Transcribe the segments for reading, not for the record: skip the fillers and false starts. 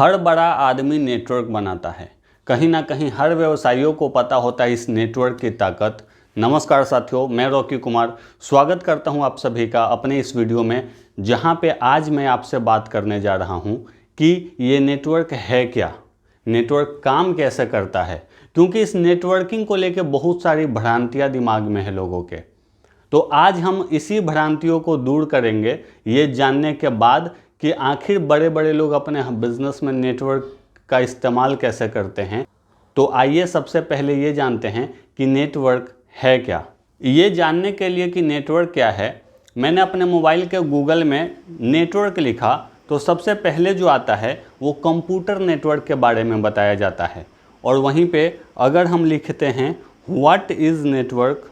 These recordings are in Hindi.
हर बड़ा आदमी नेटवर्क बनाता है। कहीं ना कहीं हर व्यवसायियों को पता होता है इस नेटवर्क की ताकत। नमस्कार साथियों, मैं रॉकी कुमार स्वागत करता हूं आप सभी का अपने इस वीडियो में, जहां पे आज मैं आपसे बात करने जा रहा हूं कि ये नेटवर्क है क्या, नेटवर्क काम कैसे करता है। क्योंकि इस नेटवर्किंग को लेकर बहुत सारी भ्रांतियां दिमाग में है लोगों के। तो आज हम इसी भ्रांतियों को दूर करेंगे, ये जानने के बाद कि आखिर बड़े बड़े लोग अपने बिजनेस में नेटवर्क का इस्तेमाल कैसे करते हैं। तो आइए सबसे पहले ये जानते हैं कि नेटवर्क है क्या। ये जानने के लिए कि नेटवर्क क्या है, मैंने अपने मोबाइल के गूगल में नेटवर्क लिखा तो सबसे पहले जो आता है वो कंप्यूटर नेटवर्क के बारे में बताया जाता है। और वहीं पे अगर हम लिखते हैं व्हाट इज़ नेटवर्क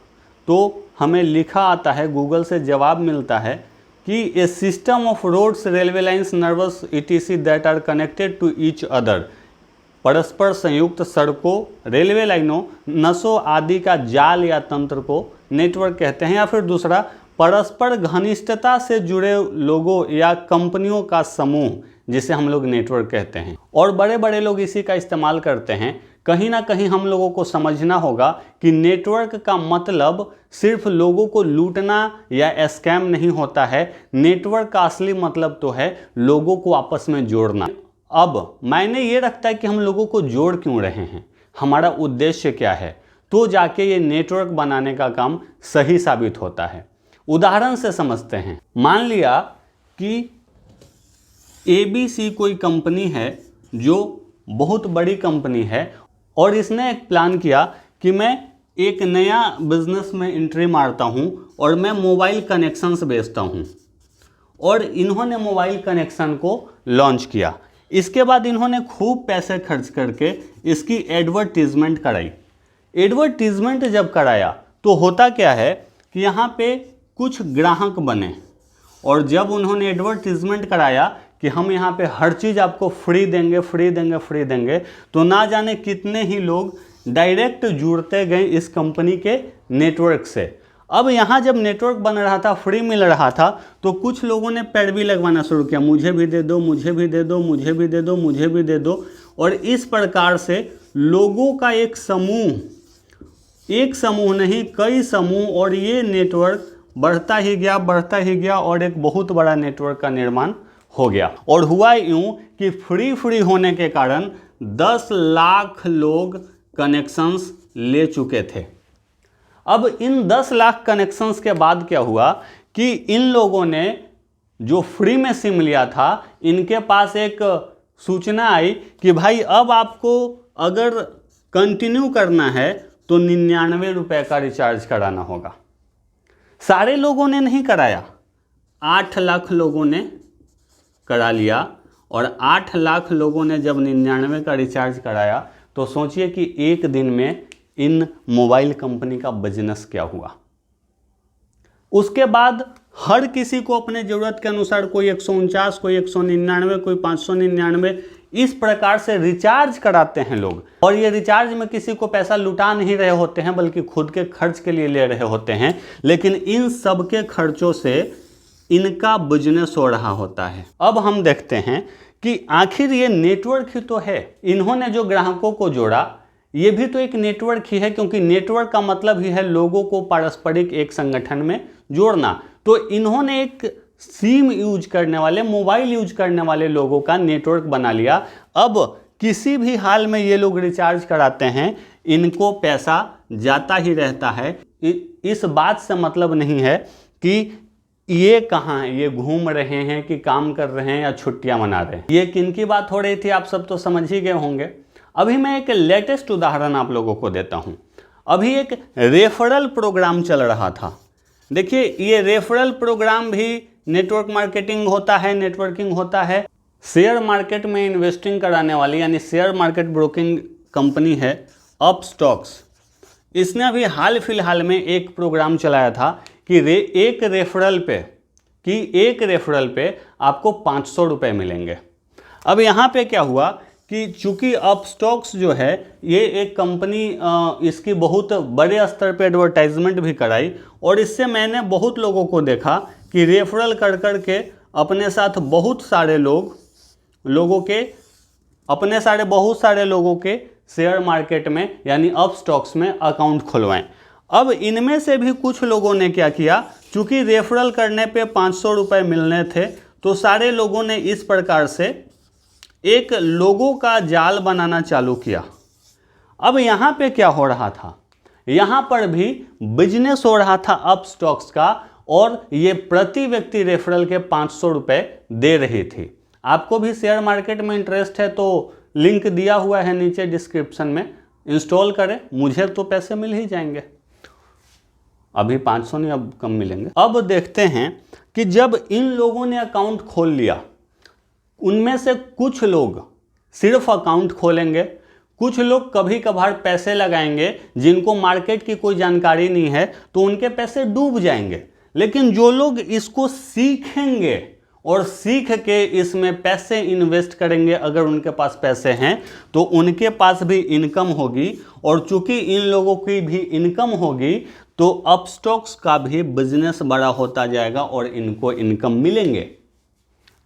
तो हमें लिखा आता है, गूगल से जवाब मिलता है कि a system of roads, railway lines, nerves ETC that are connected to each other. परस्पर संयुक्त सड़कों, रेलवे लाइनों, नसों आदि का जाल या तंत्र को नेटवर्क कहते हैं। या फिर दूसरा, परस्पर घनिष्ठता से जुड़े लोगों या कंपनियों का समूह, जिसे हम लोग नेटवर्क कहते हैं। और बड़े बड़े लोग इसी का इस्तेमाल करते हैं। कहीं ना कहीं हम लोगों को समझना होगा कि नेटवर्क का मतलब सिर्फ लोगों को लूटना या स्कैम नहीं होता है। नेटवर्क का असली मतलब तो है लोगों को आपस में जोड़ना। अब मायने ये रखता है कि हम लोगों को जोड़ क्यों रहे हैं, हमारा उद्देश्य क्या है, तो जाके ये नेटवर्क बनाने का काम सही साबित होता है। उदाहरण से समझते हैं। मान लिया कि ABC कोई कंपनी है जो बहुत बड़ी कंपनी है और इसने एक प्लान किया कि मैं एक नया बिजनेस में एंट्री मारता हूं और मैं मोबाइल कनेक्शंस बेचता हूं। और इन्होंने मोबाइल कनेक्शन को लॉन्च किया। इसके बाद इन्होंने खूब पैसे खर्च करके इसकी एडवर्टीजमेंट कराई। एडवर्टीजमेंट जब कराया तो होता क्या है कि यहाँ पे कुछ ग्राहक बने। और जब उन्होंने एडवर्टीजमेंट कराया कि हम यहाँ पे हर चीज़ आपको फ्री देंगे, फ्री देंगे, फ्री देंगे, तो ना जाने कितने ही लोग डायरेक्ट जुड़ते गए इस कंपनी के नेटवर्क से। अब यहाँ जब नेटवर्क बन रहा था, फ्री मिल रहा था, तो कुछ लोगों ने पैरवी लगवाना शुरू किया, मुझे भी दे दो, मुझे भी दे दो, मुझे भी दे दो, मुझे भी दे दो। और इस प्रकार से लोगों का एक समूह नहीं, कई समूह, और ये नेटवर्क बढ़ता ही गया, बढ़ता ही गया और एक बहुत बड़ा नेटवर्क का निर्माण हो गया। और हुआ यूं कि फ्री होने के कारण 10 लाख लोग कनेक्शंस ले चुके थे। अब इन 10 लाख कनेक्शंस के बाद क्या हुआ कि इन लोगों ने जो फ्री में सिम लिया था, इनके पास एक सूचना आई कि भाई अब आपको अगर कंटिन्यू करना है तो 99 रुपए का रिचार्ज कराना होगा। सारे लोगों ने नहीं कराया, 8 लाख लोगों ने करा लिया। और 8 लाख लोगों ने जब 99 का रिचार्ज कराया तो सोचिए कि एक दिन में इन मोबाइल कंपनी का बिजनेस क्या हुआ। उसके बाद हर किसी को अपने ज़रूरत के अनुसार, कोई 149, कोई 199, कोई 599, इस प्रकार से रिचार्ज कराते हैं लोग। और ये रिचार्ज में किसी को पैसा लुटा नहीं रहे होते हैं, बल्कि खुद के खर्च के लिए ले रहे होते हैं। लेकिन इन सब के खर्चों से इनका बिजनेस हो रहा होता है। अब हम देखते हैं कि आखिर ये नेटवर्क ही तो है। इन्होंने जो ग्राहकों को जोड़ा, ये भी तो एक नेटवर्क ही है, क्योंकि नेटवर्क का मतलब ही है लोगों को पारस्परिक एक संगठन में जोड़ना। तो इन्होंने एक सिम यूज करने वाले, मोबाइल यूज करने वाले लोगों का नेटवर्क बना लिया। अब किसी भी हाल में ये लोग रिचार्ज कराते हैं, इनको पैसा जाता ही रहता है। इस बात से मतलब नहीं है कि ये कहाँ हैं, ये घूम रहे हैं कि काम कर रहे हैं या छुट्टियां मना रहे हैं। ये किनकी बात हो रही थी आप सब तो समझ ही गए होंगे। अभी मैं एक लेटेस्ट उदाहरण आप लोगों को देता हूं। अभी एक रेफरल प्रोग्राम चल रहा था। देखिए, ये रेफरल प्रोग्राम भी नेटवर्क मार्केटिंग होता है, नेटवर्किंग होता है। शेयर मार्केट में इन्वेस्टिंग कराने वाली यानी शेयर मार्केट ब्रोकिंग कंपनी है अपस्टॉक्स। इसने अभी हाल फिलहाल में एक प्रोग्राम चलाया था कि एक रेफरल पे आपको 500 रुपये मिलेंगे। अब यहाँ पे क्या हुआ कि चूंकि अपस्टॉक्स जो है ये एक कंपनी, इसकी बहुत बड़े स्तर पे एडवर्टाइजमेंट भी कराई। और इससे मैंने बहुत लोगों को देखा कि रेफरल कर के अपने साथ बहुत सारे लोगों के अपने सारे बहुत सारे लोगों के शेयर मार्केट में यानी अप स्टॉक्स में अकाउंट खुलवाएं। अब इनमें से भी कुछ लोगों ने क्या किया, चूंकि रेफरल करने पे 500 रुपये मिलने थे, तो सारे लोगों ने इस प्रकार से एक लोगों का जाल बनाना चालू किया। अब यहाँ पे क्या हो रहा था, यहाँ पर भी बिजनेस हो रहा था अप स्टॉक्स का, और ये प्रति व्यक्ति रेफरल के 500 रुपये दे रही थी। आपको भी शेयर मार्केट में इंटरेस्ट है तो लिंक दिया हुआ है नीचे डिस्क्रिप्शन में, इंस्टॉल करें, मुझे तो पैसे मिल ही जाएंगे। अभी 500 नहीं, अब कम मिलेंगे। अब देखते हैं कि जब इन लोगों ने अकाउंट खोल लिया, उनमें से कुछ लोग सिर्फ अकाउंट खोलेंगे, कुछ लोग कभी कभार पैसे लगाएंगे, जिनको मार्केट की कोई जानकारी नहीं है तो उनके पैसे डूब जाएंगे। लेकिन जो लोग इसको सीखेंगे और सीख के इसमें पैसे इन्वेस्ट करेंगे, अगर उनके पास पैसे हैं तो उनके पास भी इनकम होगी, और चूंकि इन लोगों की भी इनकम होगी तो अप स्टॉक्स का भी बिजनेस बड़ा होता जाएगा और इनको इनकम मिलेंगे।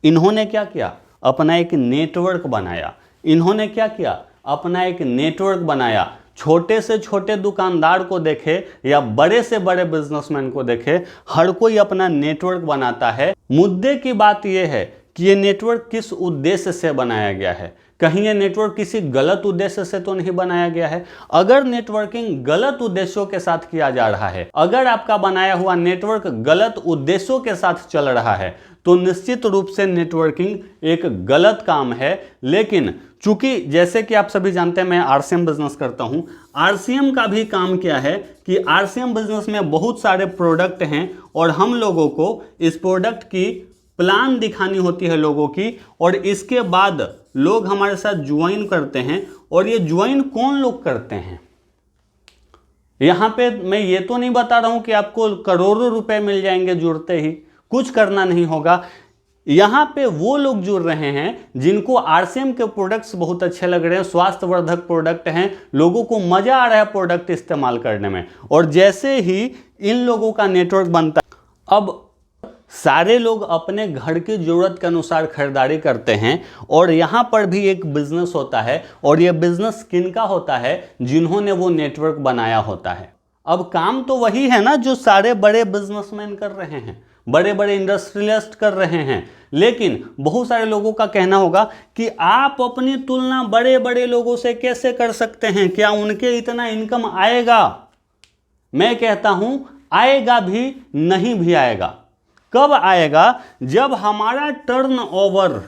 इन्होंने क्या किया, अपना एक नेटवर्क बनाया। इन्होंने क्या किया, अपना एक नेटवर्क बनाया। छोटे से छोटे दुकानदार को देखे या बड़े से बड़े बिजनेसमैन को देखे, हर कोई अपना नेटवर्क बनाता है। मुद्दे की बात यह है कि ये नेटवर्क किस उद्देश्य से बनाया गया है। कहीं ये नेटवर्क किसी गलत उद्देश्य से तो नहीं बनाया गया है। अगर नेटवर्किंग गलत उद्देश्यों के साथ किया जा रहा है, अगर आपका बनाया हुआ नेटवर्क गलत उद्देश्यों के साथ चल रहा है, तो निश्चित रूप से नेटवर्किंग एक गलत काम है। लेकिन चूंकि जैसे कि आप सभी जानते हैं, मैं आरसीएम बिजनेस करता हूं। आरसीएम का भी काम क्या है कि आरसीएम बिजनेस में बहुत सारे प्रोडक्ट हैं और हम लोगों को इस प्रोडक्ट की प्लान दिखानी होती है लोगों की, और इसके बाद लोग हमारे साथ ज्वाइन करते हैं। और ये ज्वाइन कौन लोग करते हैं, यहां पे मैं ये तो नहीं बता रहा हूं कि आपको करोड़ों रुपए मिल जाएंगे जुड़ते ही, कुछ करना नहीं होगा। यहां पे वो लोग जुड़ रहे हैं जिनको आरसीएम के प्रोडक्ट्स बहुत अच्छे लग रहे हैं, स्वास्थ्यवर्धक प्रोडक्ट हैं, लोगों को मजा आ रहा है प्रोडक्ट इस्तेमाल करने में। और जैसे ही इन लोगों का नेटवर्क बनता है, अब सारे लोग अपने घर की जरूरत के अनुसार खरीदारी करते हैं, और यहां पर भी एक बिजनेस होता है। और यह बिजनेस किनका होता है, जिन्होंने वो नेटवर्क बनाया होता है। अब काम तो वही है ना जो सारे बड़े बिजनेसमैन कर रहे हैं, बड़े बड़े इंडस्ट्रियलिस्ट कर रहे हैं। लेकिन बहुत सारे लोगों का कहना होगा कि आप अपनी तुलना बड़े बड़े लोगों से कैसे कर सकते हैं, क्या उनके इतना इनकम आएगा? मैं कहता हूं आएगा भी, नहीं भी आएगा। कब आएगा? जब हमारा टर्नओवर,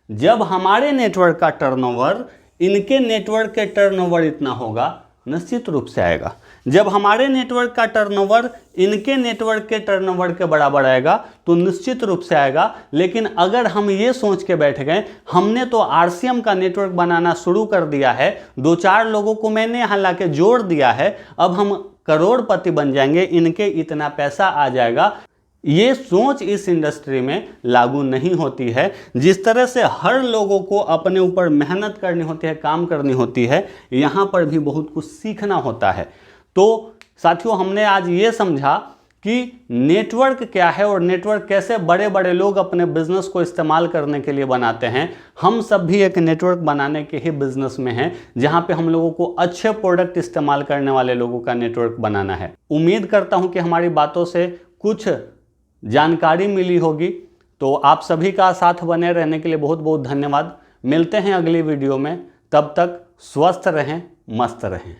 जब हमारे नेटवर्क का टर्नओवर इनके नेटवर्क के टर्नओवर इतना होगा, निश्चित रूप से आएगा। जब हमारे नेटवर्क का टर्नओवर इनके नेटवर्क के टर्नओवर के बराबर आएगा तो निश्चित रूप से आएगा। लेकिन अगर हम ये सोच के बैठ गए, हमने तो आरसीएम का नेटवर्क बनाना शुरू कर दिया है, 2-4 लोगों को मैंने यहाँ ला के जोड़ दिया है, अब हम करोड़पति बन जाएंगे, इनके इतना पैसा आ जाएगा, ये सोच इस इंडस्ट्री में लागू नहीं होती है। जिस तरह से हर लोगों को अपने ऊपर मेहनत करनी होती है, काम करनी होती है, यहाँ पर भी बहुत कुछ सीखना होता है। तो साथियों, हमने आज ये समझा कि नेटवर्क क्या है और नेटवर्क कैसे बड़े बड़े लोग अपने बिजनेस को इस्तेमाल करने के लिए बनाते हैं। हम सब भी एक नेटवर्क बनाने के ही बिजनेस में हैं, जहां पे हम लोगों को अच्छे प्रोडक्ट इस्तेमाल करने वाले लोगों का नेटवर्क बनाना है। उम्मीद करता हूं कि हमारी बातों से कुछ जानकारी मिली होगी। तो आप सभी का साथ बने रहने के लिए बहुत बहुत धन्यवाद। मिलते हैं अगली वीडियो में, तब तक स्वस्थ रहें, मस्त रहें।